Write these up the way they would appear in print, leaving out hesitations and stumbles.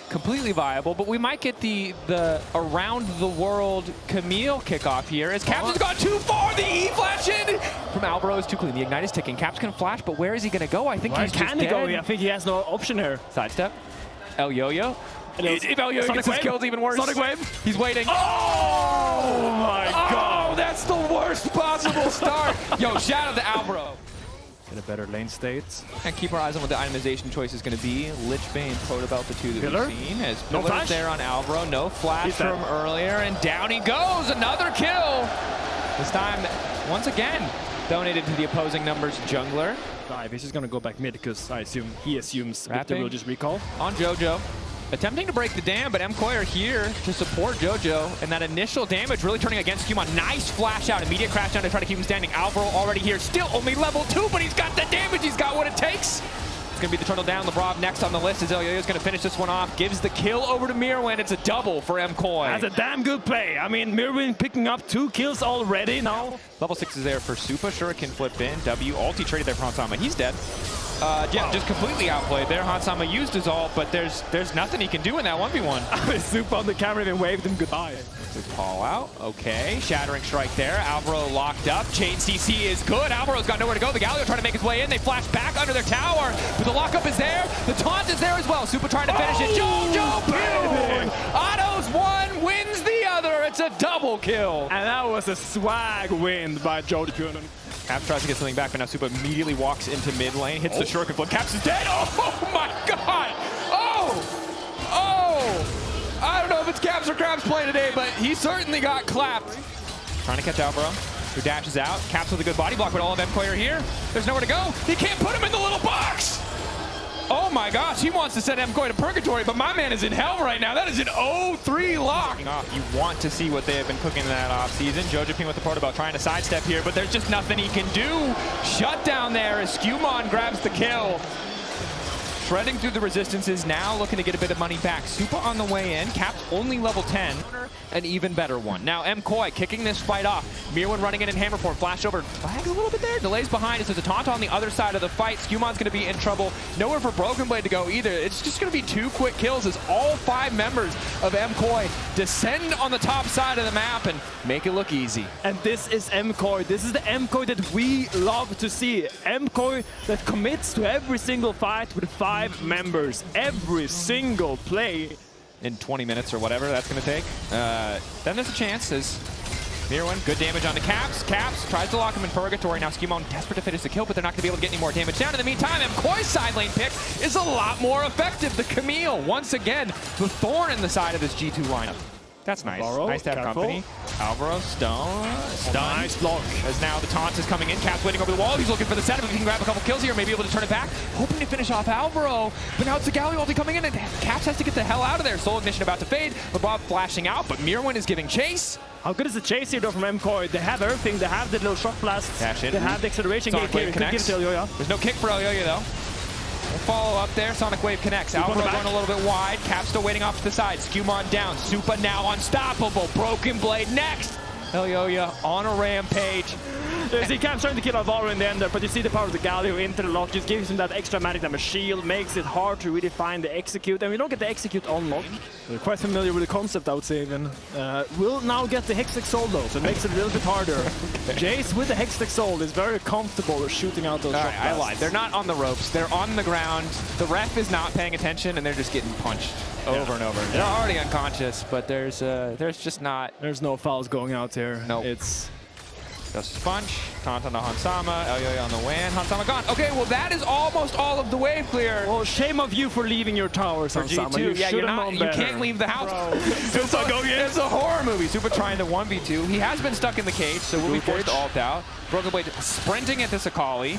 completely viable, but we might get the around the world Camille kickoff here as Caps has gone too far. The E flash in from Alvaro is too clean. The Ignite is ticking. Caps can flash, but where is he going to go? I think he's just dead. I think he has no option here. Sidestep. El Yo-Yo. If El Yo-Yo gets his kills, even worse. Sonic Wave. He's waiting. Oh my God. Oh, that's the worst possible start. Yo, shout out to Alvaro. In a better lane state. And keep our eyes on what the itemization choice is going to be. Lich Bane, Protobelt, the two that Pillar? we've seen. As No Pillar's flash there on Alvaro. No flash He's from dead. earlier. And down he goes. Another kill. This time, once again, donated to the opposing number's jungler. He's just going to go back mid because he assumes Victor Wrapping. will just recall. On JoJo. Attempting to break the dam, but Mcoy are here to support JoJo. And that initial damage really turning against Human. Nice flash out. Immediate crash down to try to keep him standing. Alvaro already here. Still only level 2, but he's got the damage. He's got what it takes. It's going to be the turtle down. LeBron next on the list as El Yo-Yo's going to finish this one off. Gives the kill over to Mirwin. It's a double for Mcoy. That's a damn good play. I mean, Mirwin picking up 2 kills already now. Level 6 is there for Supa. Shuriken flip in. W ulti traded there for Hansama. He's dead. Yeah, just completely outplayed there. Hansama used his ult, but there's nothing he can do in that 1v1. Super on the camera even waved him goodbye. Paul out. Okay. Shattering strike there. Alvaro locked up. Chain CC is good. Alvaro's got nowhere to go. The Galio trying to make his way in. They flash back under their tower. But the lockup is there. The taunt is there as well. Super trying to finish it. JoJo, boom! Otto's one, wins the other. It's a double kill. And that was a swag win by JoJo. Caps tries to get something back, but now Super immediately walks into mid lane, hits the shuriken flip. Caps is dead. Oh my God! Oh! I don't know if it's Caps or Crabs play today, but he certainly got clapped. Trying to catch Alvaro, who dashes out. Caps with a good body block, but all of Mcoy are here. There's nowhere to go. He can't put him in the little box. Oh my gosh, he wants to send Mcoy to purgatory, but my man is in hell right now. That is an 0-3 lock. You want to see what they have been cooking in that offseason. Jojo with the Protobelt trying to sidestep here, but there's just nothing he can do. Shut down there as Skewmon grabs the kill. Shredding through the resistances, now looking to get a bit of money back. Supa on the way in, Caps only level 10. An even better one. Now Mcoy kicking this fight off. Mirwin running in hammer form, flash over, flags a little bit there, delays behind us. There's a taunt on the other side of the fight. Skewmon's gonna be in trouble. Nowhere for Broken Blade to go either. It's just gonna be 2 quick kills as all 5 members of Mcoy descend on the top side of the map and make it look easy. And this is Mcoy. This is the Mcoy that we love to see. Mcoy that commits to every single fight with 5 members. Every single play. In 20 minutes or whatever that's going to take. Then there's a chance as Mirwin, good damage onto Caps. Caps tries to lock him in purgatory. Now Skewmon desperate to finish the kill, but they're not going to be able to get any more damage down. In the meantime, Mcoy's side lane pick is a lot more effective. The Camille, once again, the thorn in the side of this G2 lineup. That's nice. Alvaro, nice to have careful. company. Alvaro, stun. Nice block. As now the taunt is coming in. Caps waiting over the wall. He's looking for the setup. If he can grab a couple kills here, maybe able to turn it back. Hoping to finish off Alvaro. But now it's the Galio ulti coming in, and Caps has to get the hell out of there. Soul Ignition about to fade. LeBron flashing out, but Mirwin is giving chase. How good is the chase here though from Mcoy? They have everything. They have the little shock blast. Dash in. They have the acceleration Sonic gate Wave here. Could give it to El Yo-Yo. There's no kick for El Yo-Yo though. We'll follow up there. Sonic Wave connects. Alvaro going a little bit wide. Cap still waiting off to the side. Skewmon down. Supa now unstoppable. Broken Blade next. El Yo-Yo on a rampage. You see Cap starting to kill Alvaro in the end there, but you see the power of the Galio into the lock. Just gives him that extra magic damage shield. Makes it hard to really find the execute. And we don't get the execute on lock. We're quite familiar with the concept, I would say even. We'll now get the Hextech Soul though, so it makes it a little bit harder. Jace with the Hextech Soul is very comfortable shooting out those shock blasts. I lied. They're not on the ropes. They're on the ground. The ref is not paying attention, and they're just getting punched over and over. They're already unconscious, but there's just not. There's no fouls going out here. Nope. It's just a sponge. Taunt on the Hansama. El Yo-Yo on the WAN. Hansama gone. Okay, well that is almost all of the wave clear. well, shame of you for leaving your towers, Hansama. G2. You Yeah, should have known you better. can't leave the house. It's a horror movie. Supa trying to 1v2. He has been stuck in the cage, so we'll be forced to ult out. Broken Blade sprinting at this Akali.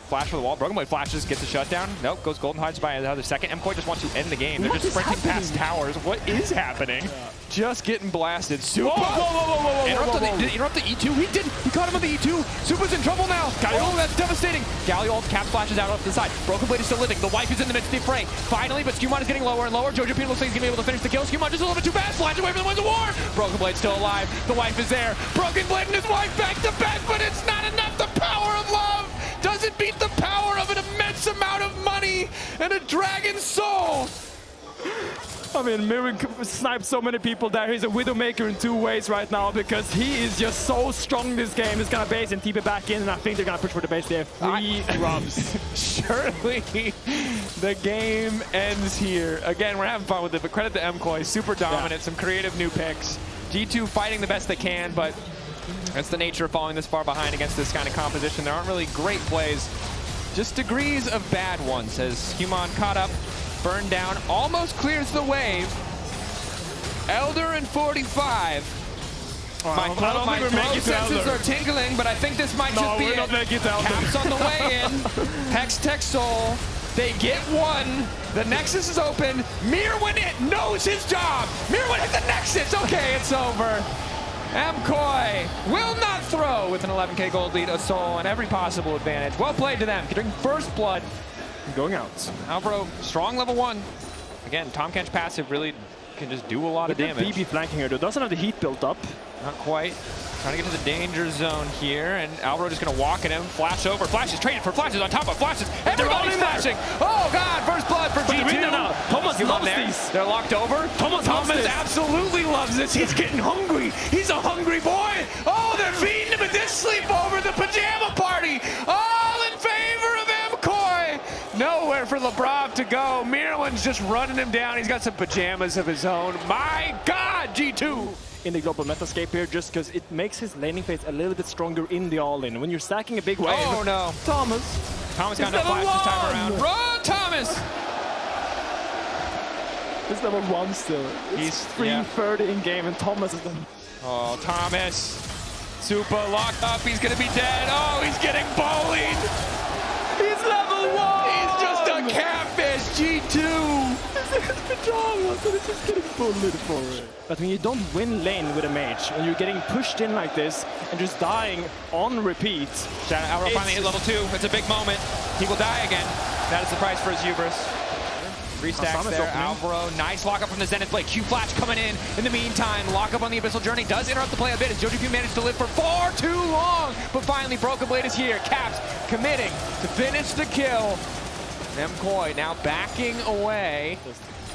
Flash for the wall. Broken Blade flashes, gets a shutdown. Nope, goes Golden Hides by another second. Mcoy just wants to end the game. They're just sprinting past towers. What is happening? Just getting blasted. Supa! Interrupt the E2. He didn't. He caught him on the E2. Supa's in trouble now. Oh, that's devastating. Galio ult, Cap flashes out off to the side. Broken Blade is still living. The wife is in the midst of the fray. Finally, but Skewmon is getting lower and lower. Jojo Pino looks like he's going to be able to finish the kill. Skewmon just a little bit too fast. Flash away from the Winds of War. Broken Blade still alive. The wife is there. Broken Blade and his wife back to back, but it's not enough. The power of love doesn't beat the power of an immense amount of money and a dragon soul. mean, Mirren sniped so many people there. He's a Widowmaker in 2 ways right now because he is just so strong this game. He's gonna base and TP back in, and I think they're gonna push for the base there. 3 rubs. Surely the game ends here. Again, we're having fun with it, but credit to Mcoy. Super dominant, some creative new picks. G2 fighting the best they can, but that's the nature of falling this far behind against this kind of composition. There aren't really great plays, just degrees of bad ones as Human caught up, burned down, almost clears the wave. Elder and 45. My throat senses are tingling, but I think this might just be it. Caps on the way in. Hex Tech Soul. They get one. The Nexus is open. Mirwin knows his job. Mirwin hit the Nexus. Okay, it's over. Mcoy will not throw with an 11K gold lead, a soul, and every possible advantage. Well played to them. Getting first blood. Going out. Alvaro, strong level 1. Again, Tahm Kench passive really can just do a lot of damage. BB flanking her, though. Doesn't have the heat built up. Not quite. Trying to get to the danger zone here, and Alvaro just going to walk at him. Flash over. Flashes traded for flashes on top of flashes. Everybody's flashing. Oh, God. First blood for G2. Thomas loves these. They're locked over. Thomas absolutely loves this. He's getting hungry. He's a hungry boy. Oh, they're feeding him at this sleepover, the pajama party. All in favor of Mcoy. Nowhere for Labrov to go. Mirwin's just running him down. He's got some pajamas of his own. My God, G2. In the global metascape here, just because it makes his laning phase a little bit stronger in the all-in. When you're stacking a big wave. Oh no. Thomas got no flash this time around. Run, Thomas! It's level 1 still. He's 330 in game, and Thomas is done. Oh, Thomas. Super locked up. He's gonna be dead. Oh, he's getting bullied. He's level 1! He's just a catfish, G2. Pajamas, and it's just getting bullied for it. But when you don't win lane with a mage, when you're getting pushed in like this and just dying on repeat. Alvaro finally hit level 2. It's a big moment. He will die again. That is the price for his hubris. 3 stacks there. Alvaro, nice lockup from the Zenith Blade. Q Flash coming in. In the meantime, lockup on the Abyssal Journey does interrupt the play a bit as Jojo Q managed to live for far too long. But finally, Broken Blade is here. Caps committing to finish the kill. Mcoy now backing away.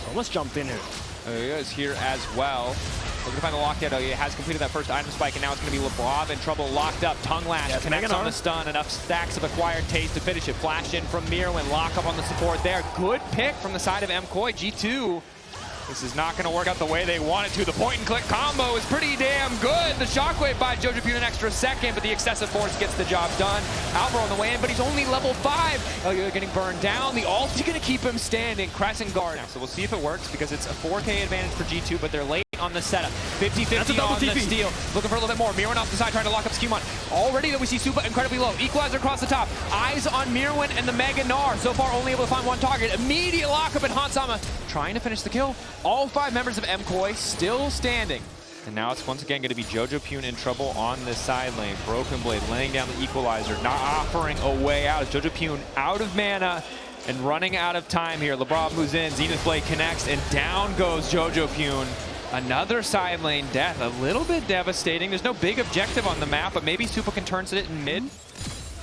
Almost jumped in here. He is here as well. Looking to find the lockdown. He has completed that first item spike, and now it's going to be Labrov in trouble. Locked up. Tongue Lash connects on the stun. Enough stacks of acquired taste to finish it. Flash in from Mirwin. Lock up on the support there. Good pick from the side of Mcoy. G2. This is not going to work out the way they want it to. The point and click combo is pretty damn good. The shockwave buys Jojo Pune an extra second, but the excessive force gets the job done. Alvaro on the way in, but he's only level 5. Elio getting burned down. The ult is going to keep him standing. Crescent guard now. So we'll see if it works because it's a 4K advantage for G2, but they're late on the setup. 50-50 on the steal. Looking for a little bit more. Mirwin off the side trying to lock up Skimon. Already that we see Supa incredibly low. Equalizer across the top. Eyes on Mirwin and the Mega Gnar. So far only able to find one target. Immediate lockup at Hansama trying to finish the kill. All 5 members of Mcoy still standing. And now it's once again going to be Jojo Pune in trouble on this side lane. Broken Blade laying down the equalizer, not offering a way out. Jojo Pune out of mana and running out of time here. Labrov moves in, Zenith Blade connects, and down goes Jojo Pune. Another side lane death, a little bit devastating. There's no big objective on the map, but maybe Supa can turn it in mid.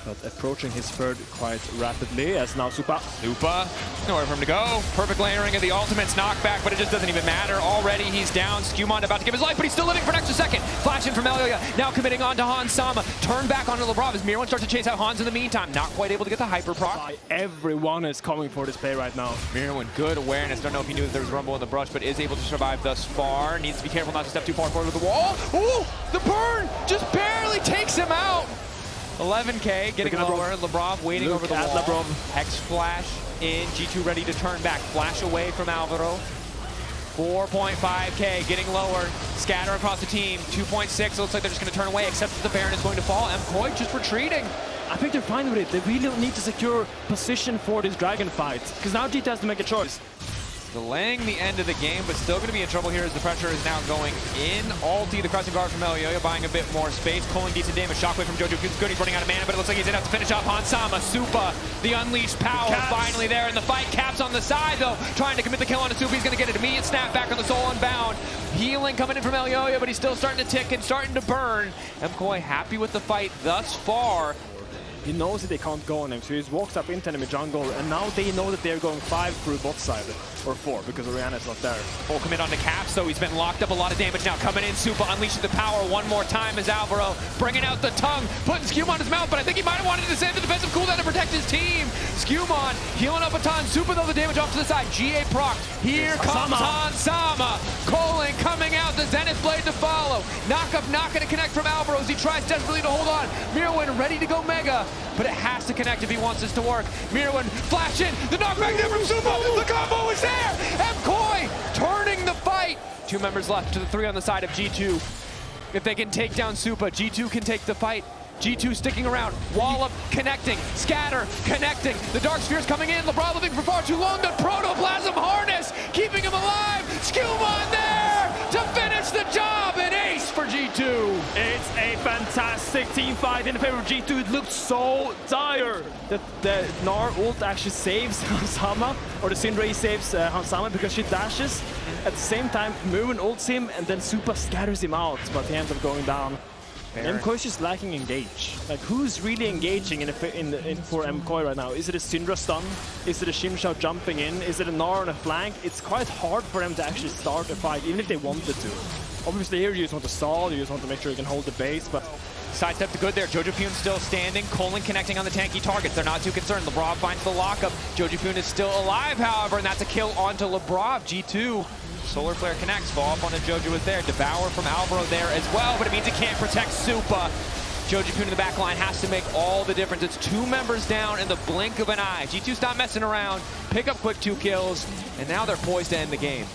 But approaching his third quite rapidly as now Supa. Nowhere for him to go. Perfect layering of the ultimate's knockback, but it just doesn't even matter. Already he's down. Skewmon about to give his life, but he's still living for an extra second. Flash in from Elia, now committing on to Hansama. Turn back onto Labrov as Mirwin starts to chase out Hans in the meantime. Not quite able to get the hyper proc. Everyone is coming for this play right now. Mirwin, good awareness. Don't know if he knew that there was rumble in the brush, but is able to survive thus far. Needs to be careful not to step too far forward with the wall. Oh, the burn just barely takes him out. 11K, getting lower. Labrov waiting over the wall. Labrov. Hex Flash in. G2 ready to turn back. Flash away from Alvaro. 4.5K, getting lower. Scatter across the team. 2.6, looks like they're just going to turn away, except that the Baron is going to fall. Mcoy just retreating. I think they're fine with it. They really don't need to secure position for this dragon fight, because now G2 has to make a choice. Delaying the end of the game, but still going to be in trouble here as the pressure is now going in. Ulti, the crescent guard from Elioya, buying a bit more space, pulling decent damage. Shockwave from Jojo Pune's good. He's running out of mana, but it looks like he's enough to finish off Hansama. Supa, the unleashed power, finally there in the fight. Caps on the side, though, trying to commit the kill on Supa. He's going to get an immediate snap back on the Soul Unbound. Healing coming in from Elioya, but he's still starting to tick and starting to burn. Mcoy happy with the fight thus far. He knows that they can't go on him, so he walks up into enemy jungle, and now they know that they're going 5 through bot side. Or 4, because Oriana's not there. Full commit onto Caps, so he's been locked up. A lot of damage now coming in. Supa unleashing the power one more time as Alvaro bringing out the tongue, putting Skewmon on his mouth, but I think he might have wanted to save the defensive cooldown to protect his team. Skewmon healing up a ton. Supa though the damage off to the side. GA proc. Here comes Hansama. Colin coming out. The Zenith Blade to follow. Knockup not going to connect from Alvaro as he tries desperately to hold on. Mirwin ready to go Mega, but it has to connect if he wants this to work. Mirwin flash in. The knockback there from Supa. The combo is there. Mcoy turning the fight. 2 members left to the 3 on the side of G2. If they can take down Supa, G2 can take the fight. G2 sticking around, Wallop connecting, Scatter connecting, the Dark Sphere's coming in, LeBron living for far too long, the Protoplasm Harness keeping him alive, Skewmon there to finish the job, an ace for G2. It's a fantastic team fight in favor of G2. It looked so dire that the Gnar ult actually saves Hansama, or the Syndra saves Hansama because she dashes. At the same time, Mirwin ults him and then Supa scatters him out, but he ends up going down. Mcoy is just lacking engage. Like, who's really engaging for Mcoy right now? Is it a Syndra stun? Is it a Shimshao jumping in? Is it a Gnar on a flank? It's quite hard for them to actually start a fight, even if they wanted to. Obviously here you just want to stall, you just want to make sure you can hold the base, but... Sidestep to good there. Jojopyun still standing. Colin connecting on the tanky targets. They're not too concerned. Lebrov finds the lockup. Jojopyun is still alive, however, and that's a kill onto Lebrov. G2. Solar Flare connects. Fall up onto Jojo was there. Devour from Alvaro there as well, but it means it can't protect Supa. Jojopyun in the back line has to make all the difference. It's 2 members down in the blink of an eye. G2's not messing around. Pick up quick 2 kills, and now they're poised to end the game.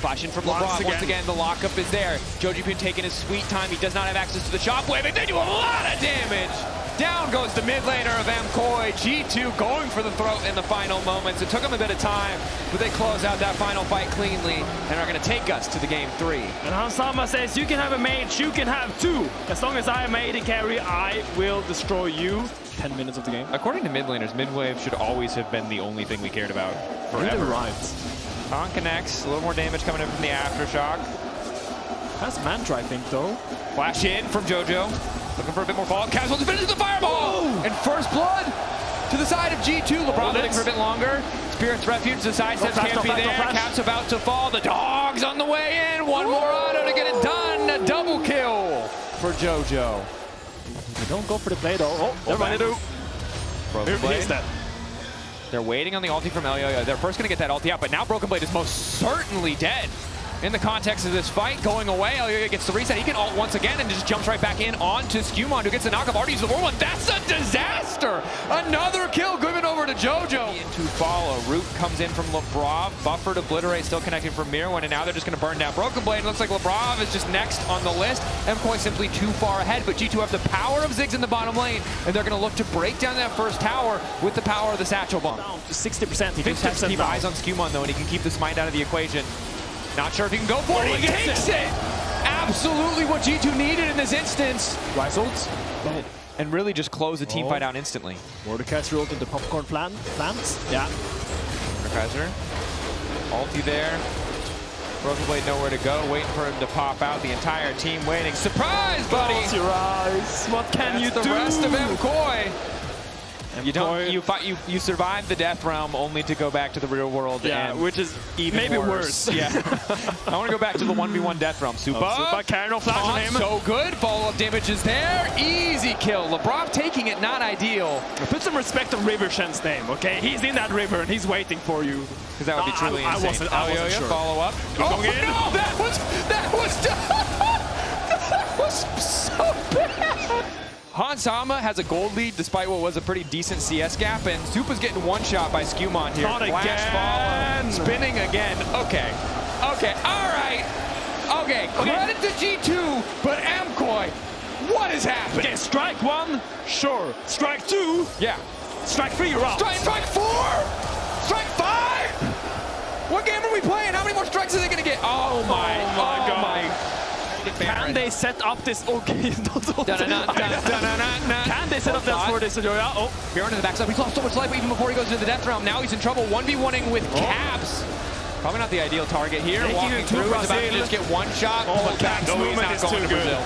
Flash in from LeBron. Once again, the lockup is there. Jojopyun taking his sweet time. He does not have access to the shockwave, and they do a lot of damage. Down goes the mid laner of Mcoy. G2 going for the throat in the final moments. It took them a bit of time, but they close out that final fight cleanly and are going to take us to the game 3. And Hansama says, you can have a mage, you can have 2. As long as I am AD carry, I will destroy you. 10 minutes of the game. According to mid laners, mid wave should always have been the only thing we cared about forever. You're right. Khan connects, a little more damage coming in from the aftershock. That's Mantra, I think, though. Flash in from Jojo. Looking for a bit more fallout. Casual to finish the fireball! Whoa. And first blood to the side of G2. LeBron waiting for a bit longer. Spirit's Refuge, the side steps can't be there. Cap's about to fall. The dog's on the way in. One more auto to get it done. A double kill for Jojo. They don't go for the play, though. Oh, they're going to do. Broken Blade. That. They're waiting on the ulti from Elioyo. They're first going to get that ulti out, but now Broken Blade is most certainly dead. In the context of this fight, going away, Elioyo gets the reset. He can ult once again and just jumps right back in onto Skewmon, who gets the knockup. Already used the 4-1. That's a disaster! Another kill given over to Jojo. To follow. Root comes in from Lebrov. Buffered Obliterate still connecting from Mirwin, and now they're just going to burn down Broken Blade. It looks like Lebrov is just next on the list. Mcoy simply too far ahead, but G2 have the power of Ziggs in the bottom lane, and they're going to look to break down that first tower with the power of the Satchel Bomb. Down to 60%. He just has to keep eyes on Skewmon, though, and he can keep the smite out of the equation. Not sure if he can go for it. He takes it! Absolutely what G2 needed in this instance. Rise ult. And really just close the team fight out instantly. Mordekaiser ult into popcorn plants. Yeah. Mordekaiser. Ulti there. Broken Blade nowhere to go. Waiting for him to pop out. The entire team waiting. Surprise, buddy! Close your eyes. What can you do? The rest of Mcoy. You survive the death realm only to go back to the real world. Yeah, and which is even maybe worse. Yeah. I want to go back to the 1v1 death realm. Supa carry no flash on him. So good. Follow-up damage is there. Easy kill. Lebrov taking it, not ideal. Put some respect on River Shen's name, okay? He's in that river and he's waiting for you. Because that would be truly insane. I wasn't sure. Follow up. Oh no! That was so bad. Hansama has a gold lead despite what was a pretty decent CS gap, and Supa's getting one shot by Skewmon here. Not Flash again. Follow. Spinning again. Okay. Okay. All right. Okay. Credit to G2, but Mcoy, what is happening? Okay, strike 1, sure. Strike 2. Yeah. Strike 3, you're out. Strike 4. Strike 5. What game are we playing? How many more strikes are they going to get? Oh my God. Can they set up this? Okay, Can they set up that for this? Oh, Bjorn in the backside. We lost so much life even before he goes into the death realm. Now he's in trouble. 1v1ing with Caps. Probably not the ideal target here. Walking through, he's about to just get one shot. Oh, Caps' movement is too good.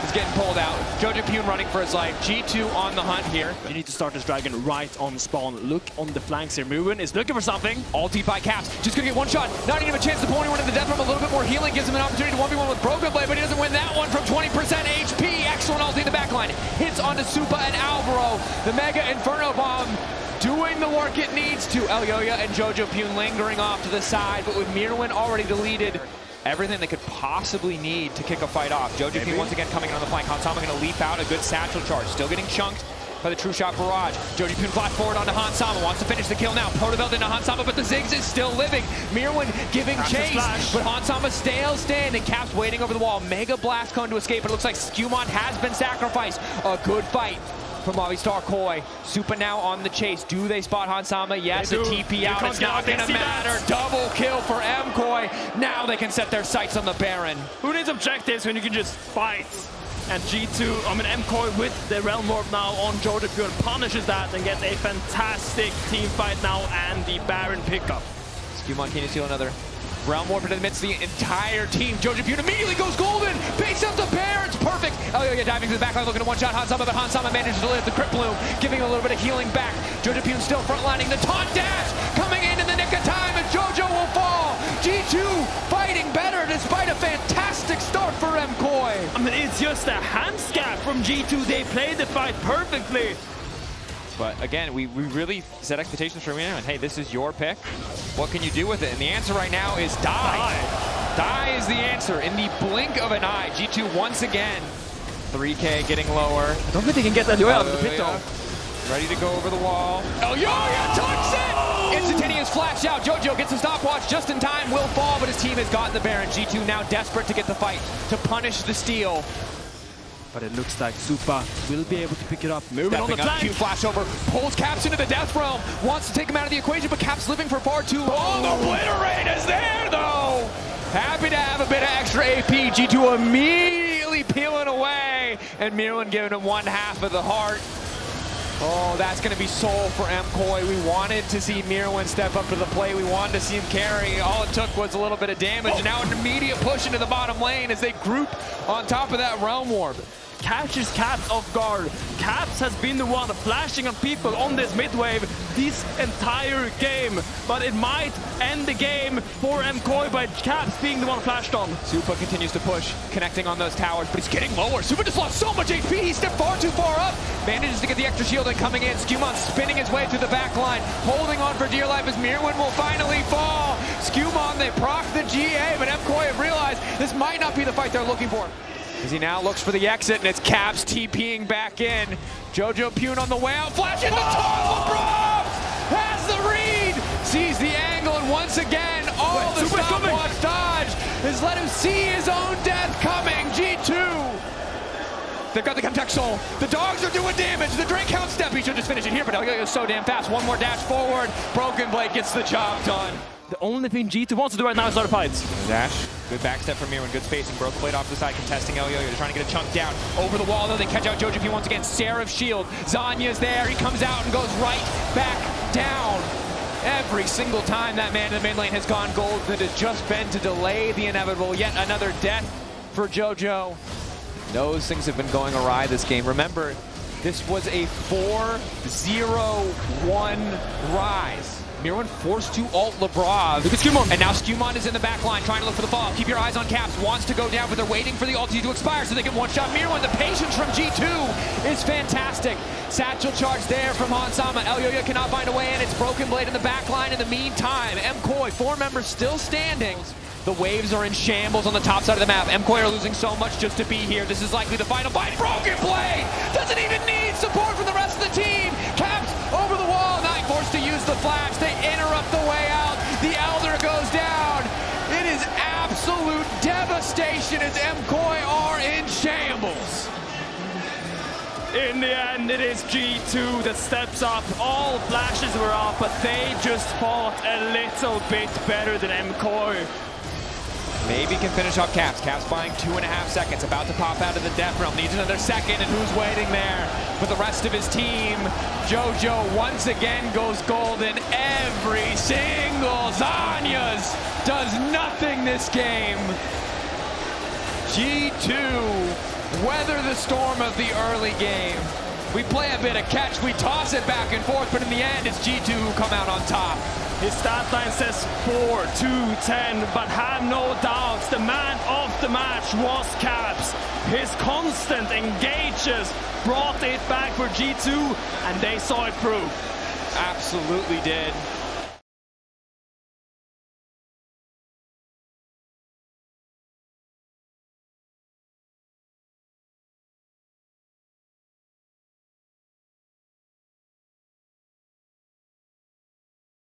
He's getting pulled out. Jojo Pune running for his life. G2 on the hunt here. You need to start this dragon right on spawn. Look on the flanks here. Muin is looking for something. Ulti by Caps. Just gonna get one shot. Not even a chance to pull anyone in the death room. A little bit more healing gives him an opportunity to 1v1 with Broken Blade, but he doesn't win that one from 20% HP. Excellent ulti in the backline. Hits onto Supa and Alvaro. The Mega Inferno Bomb doing the work it needs to. Elyoya and Jojo Pune lingering off to the side, but with Mirwin already deleted, everything they could possibly need to kick a fight off. Jojo Pune once again coming in on the flank. Hansama going to leap out, a good satchel charge. Still getting chunked by the True Shot barrage. Jojo Pune flash forward onto Hansama. Wants to finish the kill now. Protobelt into Hansama, but the Ziggs is still living. Mirwin giving chase, but Hansama still standing. Caps waiting over the wall. Mega Blast Cone to escape, but it looks like Skewmon has been sacrificed. A good fight from Movistar Koi. Supa now on the chase. Do they spot Hansama? Yes, a TP out. It's not going to matter. Double kill for Mcoy. Now they can set their sights on the Baron. Who needs objectives when you can just fight? And G2, Mcoy with the Realm Warp now on Jojo Pune punishes that and gets a fantastic team fight now and the Baron pickup. Skewmon, can you steal another Realm Warp into the midst of the entire team? Jojo Pune immediately goes golden. Base up the Baron. It's perfect. Elyoya diving to the backline, looking to one-shot Hansama, but Hansama manages to live the Crypt Bloom, giving a little bit of healing back. Jojo Pune still frontlining. The taunt dash coming in the nick of time, and Jojo will fall. G2 fighting better despite a fantastic start for Mcoy. I mean, it's just a hand scab from G2. They played the fight perfectly. But again, we really set expectations for Mirwin. Hey, this is your pick. What can you do with it? And the answer right now is die. Die is the answer. In the blink of an eye, G2 once again. 3K getting lower. I don't think they can get that duel out of the pit though. Ready to go over the wall. Elyoya tucks it! Instantaneous flash out. Jojo gets the stopwatch just in time. Will fall, but his team has gotten the Baron. G2 now desperate to get the fight, to punish the steal. But it looks like Supa will be able to pick it up. Moving on the flank. Q flash over, pulls Caps into the death realm, wants to take him out of the equation, but Caps living for far too long. Obliterate is there though. Happy to have a bit of extra AP. G2 immediately peeling away, and Mirwin giving him one half of the heart. Oh, that's going to be soul for Mcoy. We wanted to see Mirwin step up to the plate. We wanted to see him carry. All it took was a little bit of damage, and now an immediate push into the bottom lane as they group on top of that Realm Warp. Catches Caps off guard. Caps has been the one flashing on people on this mid wave this entire game, but it might end the game for Mcoy by Caps being the one flashed on. Supa continues to push, connecting on those towers, but he's getting lower. Supa just lost so much HP. He stepped far too far up. Manages to get the extra shield and coming in. Skewmon spinning his way through the back line, holding on for dear life as Mirwin will finally fall. Skewmon, they proc the GA, but Mcoy have realized this might not be the fight they're looking for. As he now looks for the exit, and it's Caps TPing back in. Jojo Pune on the way out, flashing the top. LeBron has the read, sees the angle, and once again, all the stopwatch dodge has let him see his own death coming. G2. They've got the contact soul. The dogs are doing damage. The Drake count step. He should just finish it here, but Elyoya is so damn fast. One more dash forward. Broken Blade gets the job done. The only thing G2 wants to do right now is start fights. Dash. Good backstep from Mirwin. Good spacing. Broke Blade off the side, contesting Elyoya. They're trying to get a chunk down. Over the wall, though, they catch out Jojo Pune once again. Seraph's shield. Zanya's there. He comes out and goes right back down. Every single time that man in the mid lane has gone gold, it has just been to delay the inevitable. Yet another death for Jojo. Those things have been going awry this game. Remember, this was a 4-0-1 rise. Mirwin forced to ult Lebrov. Look at Skewmon. And now Skewmon is in the back line trying to look for the follow-up. Keep your eyes on Caps. Wants to go down, but they're waiting for the ulti to expire so they can one-shot Mirwin. The patience from G2 is fantastic. Satchel charge there from Hansama. Elyoya cannot find a way in. It's Broken Blade in the back line. In the meantime, Mcoy, 4 members still standing. The waves are in shambles on the top side of the map. Mcoy are losing so much just to be here. This is likely the final fight. Broken Blade doesn't even need support from the rest of the team. Caps over the wall. Not forced to use the flash. They interrupt the way out. The Elder goes down. It is absolute devastation as Mcoy are in shambles. In the end, it is G2 that steps up. All flashes were off, but they just fought a little bit better than Mcoy. Maybe can finish off Caps. Caps buying 2.5 seconds. About to pop out of the death realm. Needs another second, and who's waiting there? But the rest of his team, Jojo once again goes golden. Every single Zanya's does nothing this game. G2 weather the storm of the early game. We play a bit of catch, we toss it back and forth, but in the end, it's G2 who come out on top. His stat line says 4-2-10, but have no doubts, the man of the match was Caps. His constant engages brought it back for G2, and they saw it through. Absolutely did.